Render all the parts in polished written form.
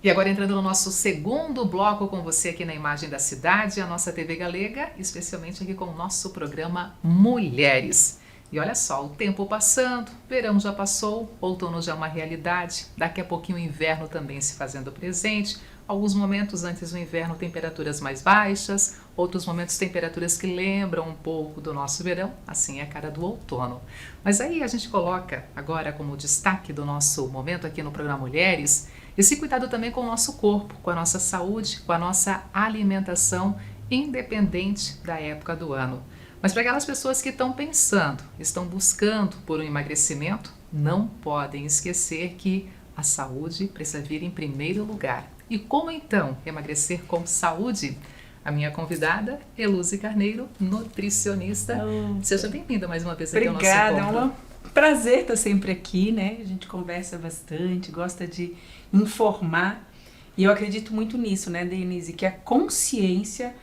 E agora entrando no nosso segundo bloco com você aqui na Imagem da Cidade, a nossa TV Galega, especialmente aqui com o nosso programa Mulheres. E olha só, o tempo passando, verão já passou, outono já é uma realidade, daqui a pouquinho o inverno também se fazendo presente. Alguns momentos antes do inverno, temperaturas mais baixas, outros momentos temperaturas que lembram um pouco do nosso verão, assim é a cara do outono. Mas aí a gente coloca agora como destaque do nosso momento aqui no programa Mulheres, esse cuidado também com o nosso corpo, com a nossa saúde, com a nossa alimentação, independente da época do ano. Mas para aquelas pessoas que estão pensando, estão buscando por um emagrecimento, não podem esquecer que a saúde precisa vir em primeiro lugar. E como então emagrecer com saúde? A minha convidada, Eluze Carneiro, nutricionista. Seja bem-vinda mais uma vez aqui ao nosso encontro. Obrigada, é um prazer estar sempre aqui, né? A gente conversa bastante, gosta de informar. E eu acredito muito nisso, né, Denise? Que a consciência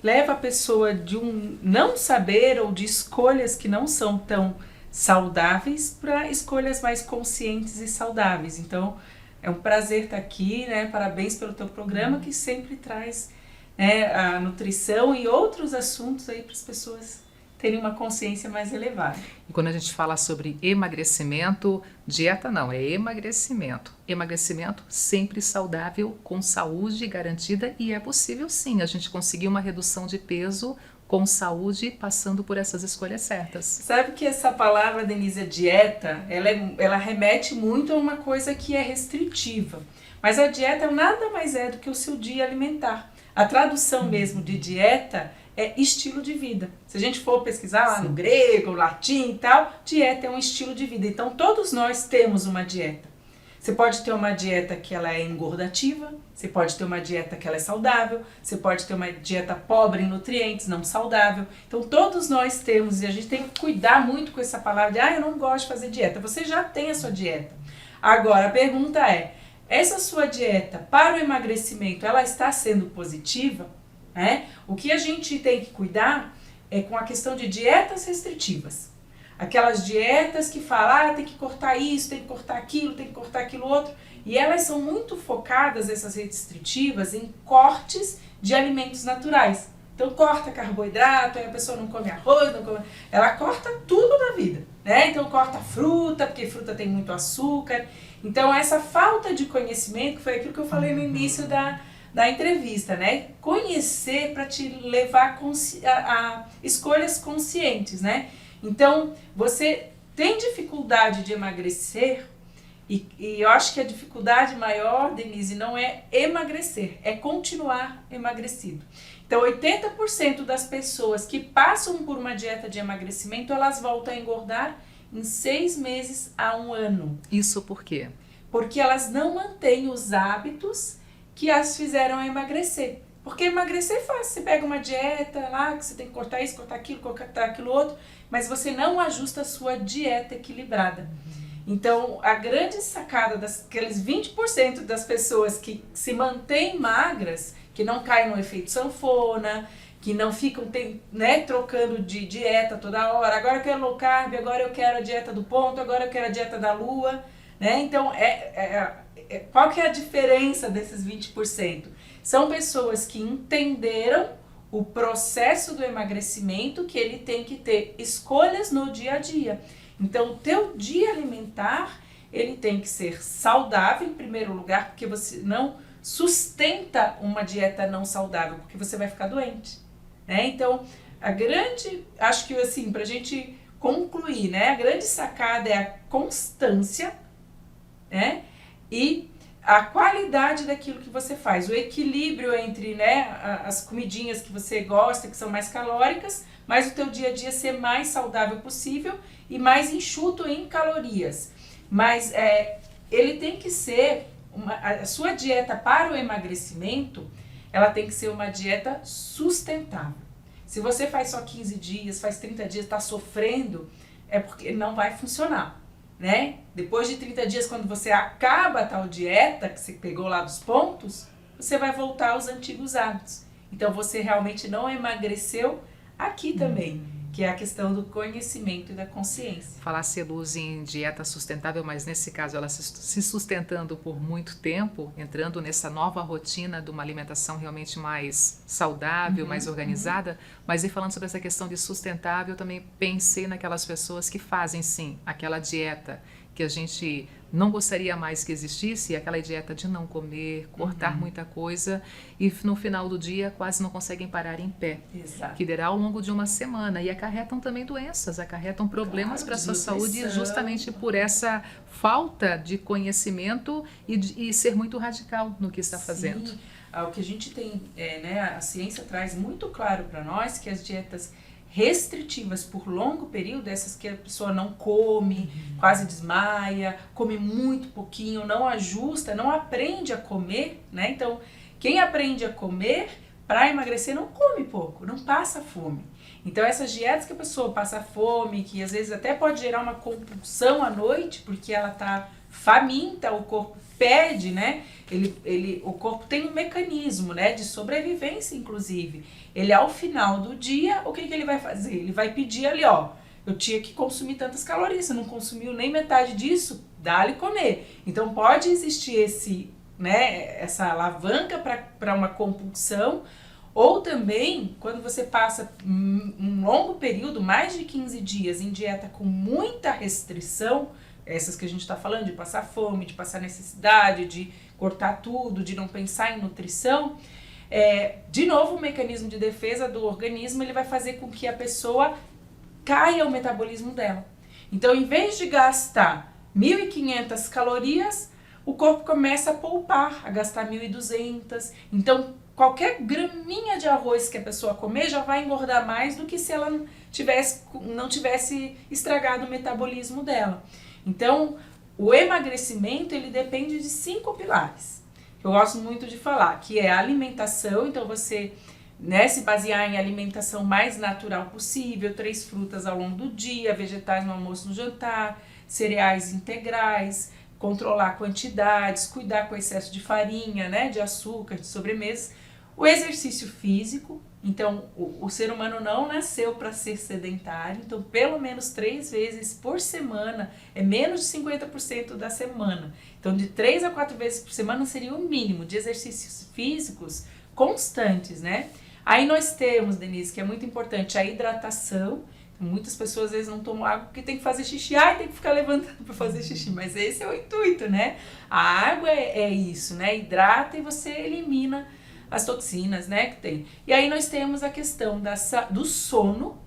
leva a pessoa de um não saber ou de escolhas que não são tão saudáveis para escolhas mais conscientes e saudáveis. Então, é um prazer estar aqui, né? Parabéns pelo teu programa que sempre traz, né, a nutrição e outros assuntos aí para as pessoas terem uma consciência mais elevada. E quando a gente fala sobre emagrecimento, dieta não, é emagrecimento. Emagrecimento sempre saudável, com saúde garantida, e é possível sim a gente conseguir uma redução de peso com saúde, passando por essas escolhas certas. Sabe que essa palavra, Denise, dieta, ela remete muito a uma coisa que é restritiva. Mas a dieta nada mais é do que o seu dia alimentar. A tradução mesmo de dieta é estilo de vida. Se a gente for pesquisar lá no grego, latim e tal, dieta é um estilo de vida. Então todos nós temos uma dieta. Você pode ter uma dieta que ela é engordativa, você pode ter uma dieta que ela é saudável, você pode ter uma dieta pobre em nutrientes, não saudável. Então todos nós temos, e a gente tem que cuidar muito com essa palavra de eu não gosto de fazer dieta. Você já tem a sua dieta. Agora a pergunta é, essa sua dieta para o emagrecimento, ela está sendo positiva? O que a gente tem que cuidar é com a questão de dietas restritivas. Aquelas dietas que falam, tem que cortar isso, tem que cortar aquilo outro. E elas são muito focadas, essas restritivas, em cortes de alimentos naturais. Então corta carboidrato, aí a pessoa não come arroz, ela corta tudo da vida, né? Então corta fruta, porque fruta tem muito açúcar. Então essa falta de conhecimento, que foi aquilo que eu falei no início da entrevista, né? Conhecer para te levar a escolhas conscientes, né? Então, você tem dificuldade de emagrecer e eu acho que a dificuldade maior, Denise, não é emagrecer, é continuar emagrecido. Então, 80% das pessoas que passam por uma dieta de emagrecimento, elas voltam a engordar em 6 meses a 1 ano. Isso por quê? Porque elas não mantêm os hábitos que as fizeram emagrecer. Porque emagrecer é fácil, você pega uma dieta lá, que você tem que cortar isso, cortar aquilo outro, mas você não ajusta a sua dieta equilibrada. Então, a grande sacada daqueles 20% das pessoas que se mantêm magras, que não caem no efeito sanfona, que não ficam trocando de dieta toda hora, agora eu quero low carb, agora eu quero a dieta do ponto, agora eu quero a dieta da lua, né? Então, qual que é a diferença desses 20%? São pessoas que entenderam o processo do emagrecimento, que ele tem que ter escolhas no dia a dia. Então, o teu dia alimentar, ele tem que ser saudável em primeiro lugar, porque você não sustenta uma dieta não saudável, porque você vai ficar doente, né? Então, acho que assim, pra gente concluir, né? A grande sacada é a constância, né? E a qualidade daquilo que você faz, o equilíbrio entre, né, as comidinhas que você gosta, que são mais calóricas, mas o teu dia a dia ser mais saudável possível e mais enxuto em calorias. Mas ele tem que ser, a sua dieta para o emagrecimento, ela tem que ser uma dieta sustentável. Se você faz só 15 dias, faz 30 dias, está sofrendo, é porque não vai funcionar. Né? Depois de 30 dias, quando você acaba a tal dieta que você pegou lá dos pontos, você vai voltar aos antigos hábitos. Então você realmente não emagreceu aqui também, que é a questão do conhecimento e da consciência. Falasse Luz em dieta sustentável, mas nesse caso ela se sustentando por muito tempo, entrando nessa nova rotina de uma alimentação realmente mais saudável, mais organizada, mas e falando sobre essa questão de sustentável, eu também pensei naquelas pessoas que fazem sim aquela dieta que a gente não gostaria mais que existisse, aquela dieta de não comer, cortar muita coisa e no final do dia quase não conseguem parar em pé. Exato. Que dirá ao longo de uma semana e acarretam também doenças, acarretam problemas para a sua saúde justamente por essa falta de conhecimento e ser muito radical no que está fazendo. Sim. O que a gente tem, a ciência traz muito claro para nós que as dietas restritivas por longo período, essas que a pessoa não come, quase desmaia, come muito pouquinho, não ajusta, não aprende a comer, né? Então, quem aprende a comer para emagrecer não come pouco, não passa fome. Então, essas dietas que a pessoa passa fome, que às vezes até pode gerar uma compulsão à noite, porque ela tá faminta, o corpo pede, né? O corpo tem um mecanismo, né, de sobrevivência, inclusive. Ele, ao final do dia, o que ele vai fazer? Ele vai pedir ali, ó, eu tinha que consumir tantas calorias, você não consumiu nem metade disso, dá-lhe comer. Então, pode existir essa alavanca para uma compulsão, ou também, quando você passa um longo período, mais de 15 dias, em dieta com muita restrição, essas que a gente está falando, de passar fome, de passar necessidade, de cortar tudo, de não pensar em nutrição, de novo o mecanismo de defesa do organismo, ele vai fazer com que a pessoa caia o metabolismo dela. Então, em vez de gastar 1.500 calorias, o corpo começa a poupar, a gastar 1.200. Então, qualquer graminha de arroz que a pessoa comer já vai engordar mais do que se ela não tivesse estragado o metabolismo dela. Então, o emagrecimento, ele depende de 5 pilares. Eu gosto muito de falar, que é a alimentação. Então, você se basear em alimentação mais natural possível, 3 frutas ao longo do dia, vegetais no almoço, no jantar, cereais integrais, controlar quantidades, cuidar com o excesso de farinha, né, de açúcar, de sobremesas. O exercício físico. Então, o ser humano não nasceu para ser sedentário, então pelo menos 3 vezes por semana, é menos de 50% da semana. Então, de 3 a 4 vezes por semana seria o mínimo de exercícios físicos constantes, né? Aí nós temos, Denise, que é muito importante, a hidratação. Muitas pessoas às vezes não tomam água porque tem que fazer xixi, tem que ficar levantando para fazer xixi, mas esse é o intuito, né? A água é isso, né? Hidrata e você elimina as toxinas, né, que tem. E aí nós temos a questão do sono.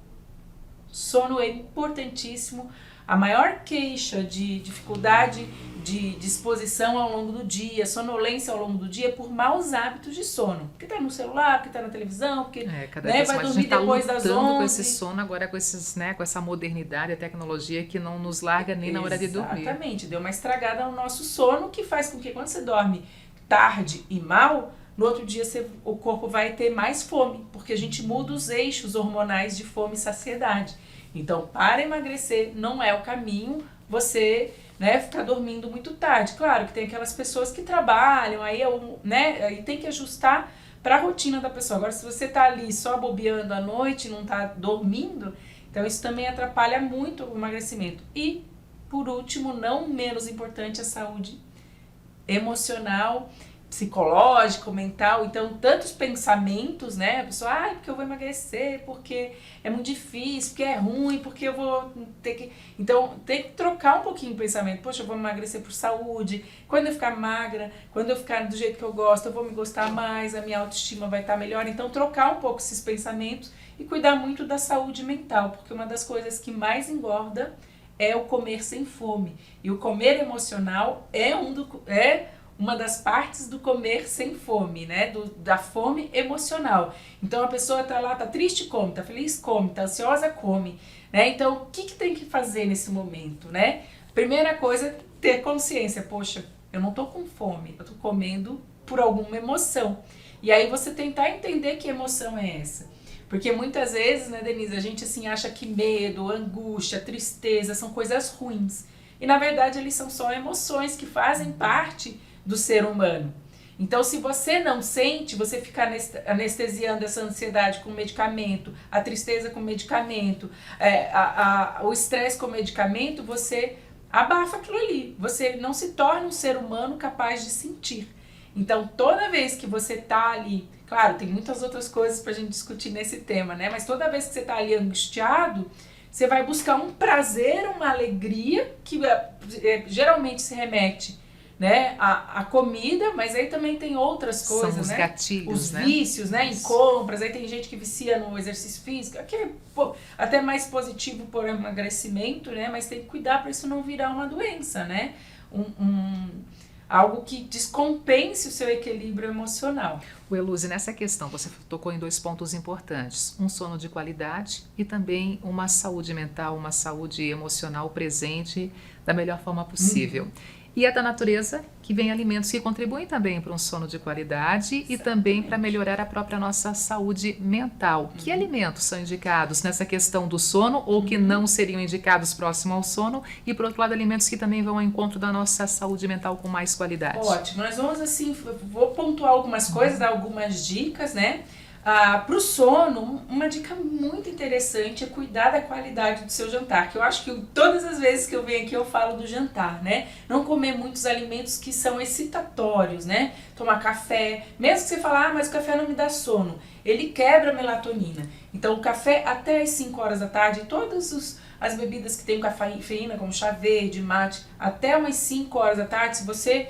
Sono é importantíssimo. A maior queixa de dificuldade de disposição ao longo do dia, sonolência ao longo do dia, é por maus hábitos de sono. Porque tá no celular, porque tá na televisão, porque cada vez vai mais dormir depois das 11. Com esse sono agora, com essa modernidade, a tecnologia que não nos larga nem na hora de dormir. Exatamente, deu uma estragada no nosso sono, que faz com que quando você dorme tarde e mal, no outro dia o corpo vai ter mais fome, porque a gente muda os eixos hormonais de fome e saciedade. Então, para emagrecer, não é o caminho você ficar dormindo muito tarde. Claro que tem aquelas pessoas que trabalham, aí tem que ajustar para a rotina da pessoa. Agora, se você está ali só bobeando à noite, não está dormindo, então isso também atrapalha muito o emagrecimento. E, por último, não menos importante, a saúde emocional, psicológico, mental. Então, tantos pensamentos, né? A pessoa, porque eu vou emagrecer, porque é muito difícil, porque é ruim, porque eu vou ter que... Então, tem que trocar um pouquinho o pensamento. Poxa, eu vou emagrecer por saúde. Quando eu ficar magra, quando eu ficar do jeito que eu gosto, eu vou me gostar mais, a minha autoestima vai estar melhor. Então, trocar um pouco esses pensamentos e cuidar muito da saúde mental, porque uma das coisas que mais engorda é o comer sem fome. E o comer emocional é uma das partes do comer sem fome, né? Da fome emocional. Então, a pessoa tá lá, tá triste, come, tá feliz, come, tá ansiosa, come, né? Então, o que tem que fazer nesse momento, né? Primeira coisa é ter consciência. Poxa, eu não tô com fome, eu tô comendo por alguma emoção. E aí, você tentar entender que emoção é essa. Porque muitas vezes, né, Denise, a gente assim acha que medo, angústia, tristeza são coisas ruins. E, na verdade, eles são só emoções que fazem parte do ser humano. Então, se você não sente, você fica anestesiando essa ansiedade com medicamento, a tristeza com medicamento, o estresse com medicamento, você abafa aquilo ali. Você não se torna um ser humano capaz de sentir. Então, toda vez que você tá ali, claro, tem muitas outras coisas pra gente discutir nesse tema, né? Mas toda vez que você tá ali angustiado, você vai buscar um prazer, uma alegria, que geralmente se remete, né, a comida, mas aí também tem outras coisas, São os né? gatilhos, Os né? vícios, né? Em compras, aí tem gente que vicia no exercício físico, que é até mais positivo por emagrecimento, né? Mas tem que cuidar para isso não virar uma doença, né? Algo que descompense o seu equilíbrio emocional. O Eluze, nessa questão, você tocou em 2 pontos importantes. Um sono de qualidade e também uma saúde mental, uma saúde emocional presente da melhor forma possível. E é da natureza que vem alimentos que contribuem também para um sono de qualidade. Exatamente. E também para melhorar a própria nossa saúde mental. Que alimentos são indicados nessa questão do sono ou que não seriam indicados próximo ao sono? E, por outro lado, alimentos que também vão ao encontro da nossa saúde mental com mais qualidade. Ótimo, nós vamos assim, vou pontuar algumas coisas, dar algumas dicas, né? Para o sono, uma dica muito interessante é cuidar da qualidade do seu jantar, que eu acho que todas as vezes que eu venho aqui eu falo do jantar, né? Não comer muitos alimentos que são excitatórios, né? Tomar café, mesmo que você fale, mas o café não me dá sono, ele quebra a melatonina. Então o café até as 5 horas da tarde, todas as bebidas que tem cafeína, como chá verde, mate, até umas 5 horas da tarde, se você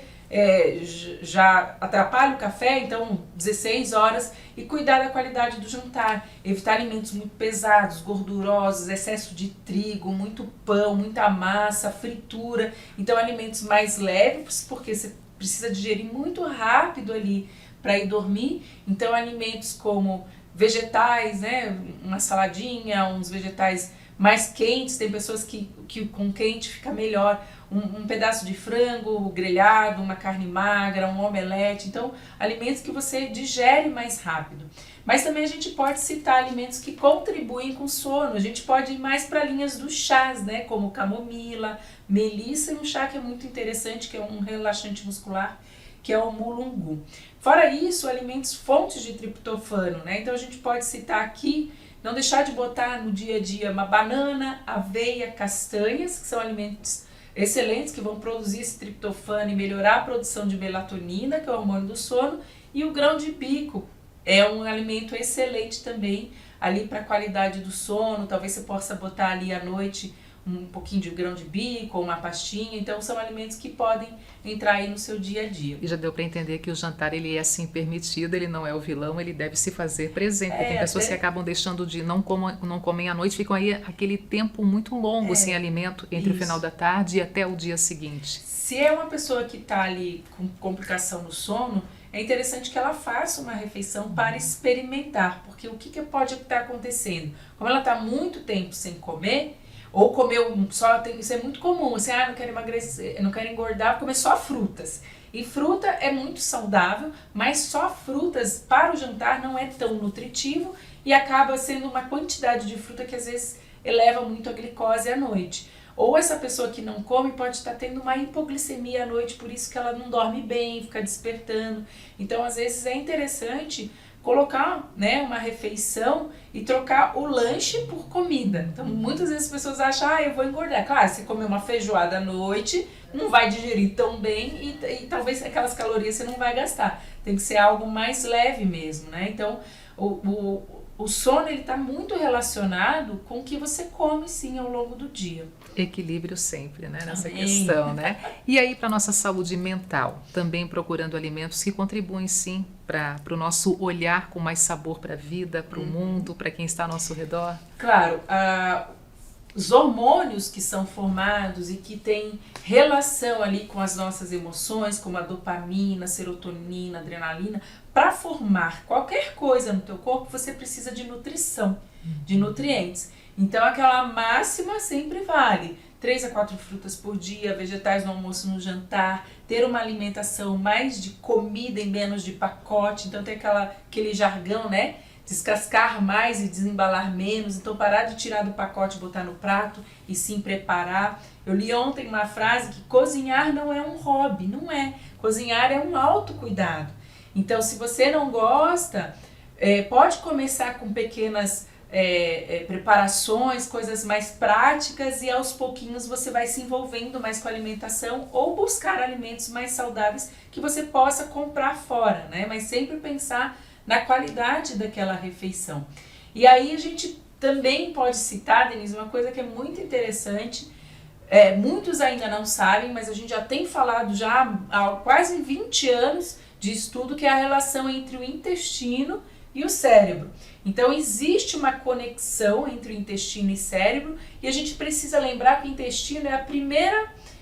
já atrapalha o café, então 16 horas, e cuidar da qualidade do jantar, evitar alimentos muito pesados, gordurosos, excesso de trigo, muito pão, muita massa, fritura. Então alimentos mais leves, porque você precisa digerir muito rápido ali para ir dormir. Então alimentos como vegetais, né, uma saladinha, uns vegetais mais quentes, tem pessoas que com quente fica melhor, um pedaço de frango grelhado, uma carne magra, um omelete, então alimentos que você digere mais rápido. Mas também a gente pode citar alimentos que contribuem com o sono, a gente pode ir mais para linhas dos chás, né, como camomila, melissa e um chá que é muito interessante, que é um relaxante muscular, que é o mulungu. Fora isso, alimentos fontes de triptofano, né, então a gente pode citar aqui, não deixar de botar no dia a dia uma banana, aveia, castanhas, que são alimentos excelentes, que vão produzir esse triptofano e melhorar a produção de melatonina, que é o hormônio do sono, e o grão de bico é um alimento excelente também, ali para a qualidade do sono. Talvez você possa botar ali à noite um pouquinho de grão de bico ou uma pastinha, então são alimentos que podem entrar aí no seu dia a dia. E já deu para entender que o jantar ele é assim permitido, ele não é o vilão, ele deve se fazer presente. Tem pessoas que acabam deixando de não comem à noite, ficam aí aquele tempo muito longo sem alimento entre o final da tarde e até o dia seguinte. Se é uma pessoa que está ali com complicação no sono, é interessante que ela faça uma refeição para experimentar, porque o que pode estar acontecendo? Como ela está muito tempo sem comer, ou comeu só, isso é muito comum, assim, não quero emagrecer, não quero engordar, vou comer só frutas. E fruta é muito saudável, mas só frutas para o jantar não é tão nutritivo e acaba sendo uma quantidade de fruta que às vezes eleva muito a glicose à noite. Ou essa pessoa que não come pode estar tendo uma hipoglicemia à noite, por isso que ela não dorme bem, fica despertando. Então, às vezes é interessante colocar, né, uma refeição e trocar o lanche por comida. Então, muitas vezes as pessoas acham, eu vou engordar. Claro, se comer uma feijoada à noite, não vai digerir tão bem e talvez aquelas calorias você não vai gastar. Tem que ser algo mais leve mesmo, né? Então, o sono ele está muito relacionado com o que você come, sim, ao longo do dia. Equilíbrio sempre, né, nessa questão, né? E aí, para nossa saúde mental, também procurando alimentos que contribuem, sim, para o nosso olhar com mais sabor para a vida, para o mundo, para quem está ao nosso redor? Claro, os hormônios que são formados e que têm relação ali com as nossas emoções, como a dopamina, serotonina, adrenalina, para formar qualquer coisa no teu corpo, você precisa de nutrição, de nutrientes. Então, aquela máxima sempre vale. 3 a 4 frutas por dia, vegetais no almoço e no jantar, ter uma alimentação mais de comida e menos de pacote. Então, tem aquele jargão, né? Descascar mais e desembalar menos. Então, parar de tirar do pacote e botar no prato e sim preparar. Eu li ontem uma frase que cozinhar não é um hobby. Não é. Cozinhar é um autocuidado. Então, se você não gosta, pode começar com pequenas preparações, coisas mais práticas, e aos pouquinhos você vai se envolvendo mais com a alimentação ou buscar alimentos mais saudáveis que você possa comprar fora, né? Mas sempre pensar na qualidade daquela refeição. E aí a gente também pode citar, Denise, uma coisa que é muito interessante, muitos ainda não sabem, mas a gente já tem falado já há quase 20 anos de estudo, que é a relação entre o intestino e o cérebro. Então existe uma conexão entre o intestino e cérebro, e a gente precisa lembrar que o intestino é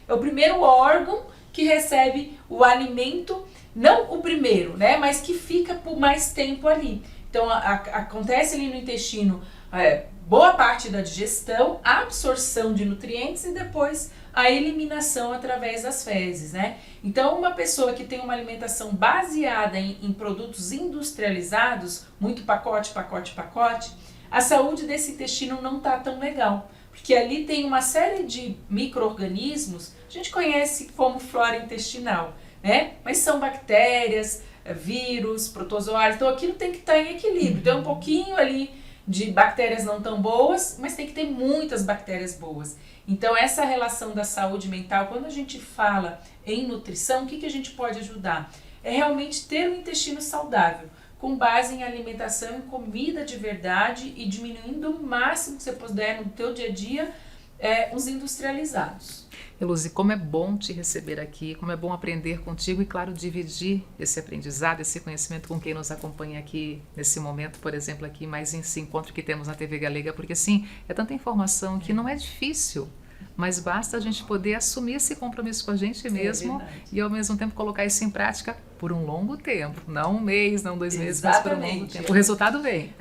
o primeiro órgão que recebe o alimento, não o primeiro, né, mas que fica por mais tempo ali. Então acontece ali no intestino boa parte da digestão, a absorção de nutrientes e depois a eliminação através das fezes, né? Então, uma pessoa que tem uma alimentação baseada em produtos industrializados, muito pacote, a saúde desse intestino não tá tão legal, porque ali tem uma série de micro-organismos, a gente conhece como flora intestinal, né? Mas são bactérias, vírus, protozoários, então aquilo tem que estar em equilíbrio. Então, um pouquinho ali de bactérias não tão boas, mas tem que ter muitas bactérias boas. Então, essa relação da saúde mental, quando a gente fala em nutrição, o que a gente pode ajudar? É realmente ter um intestino saudável, com base em alimentação, em comida de verdade e diminuindo o máximo que você puder no teu dia a dia os industrializados. Eluzi, como é bom te receber aqui, como é bom aprender contigo e, claro, dividir esse aprendizado, esse conhecimento com quem nos acompanha aqui nesse momento, por exemplo, aqui mais esse encontro que temos na TV Galega, porque assim, é tanta informação que não é difícil, mas basta a gente poder assumir esse compromisso com a gente mesmo e ao mesmo tempo colocar isso em prática por um longo tempo, não um mês, não 2 meses, mas por um longo tempo. O resultado vem.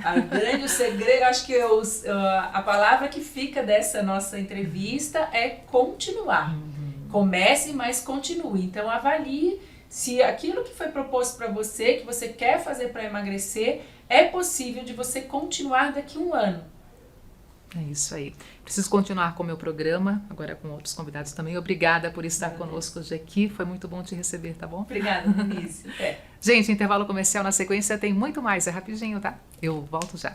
O segredo, acho que a palavra que fica dessa nossa entrevista é continuar. Comece, mas continue. Então avalie se aquilo que foi proposto para você, que você quer fazer para emagrecer, é possível de você continuar daqui a 1 ano. É isso aí. Preciso continuar com o meu programa, agora com outros convidados também. Obrigada por estar conosco hoje aqui. Foi muito bom te receber, tá bom? Obrigada, Denise. Gente, intervalo comercial na sequência tem muito mais. É rapidinho, tá? Eu volto já.